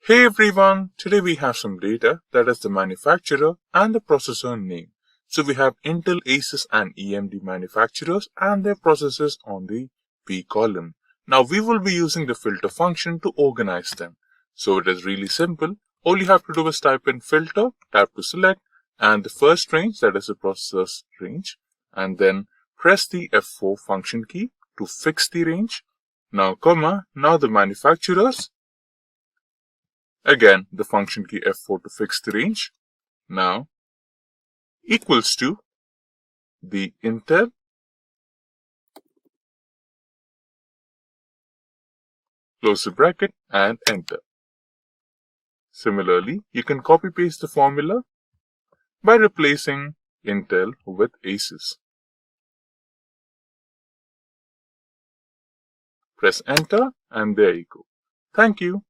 Hey everyone, today we have some data that is the manufacturer and the processor name. So we have Intel, Asus and AMD manufacturers and their processors on the P column. Now we will be using the filter function to organize them. So it is really simple. All you have to do is type in filter, tap to select and the first range, that is the processor's range, and then press the F4 function key to fix the range. Now the manufacturers. Again, the function key F4 to fix the range. Now, equals to the Intel, close the bracket and enter. Similarly, you can copy paste the formula by replacing Intel with Asus. Press enter and there you go. Thank you.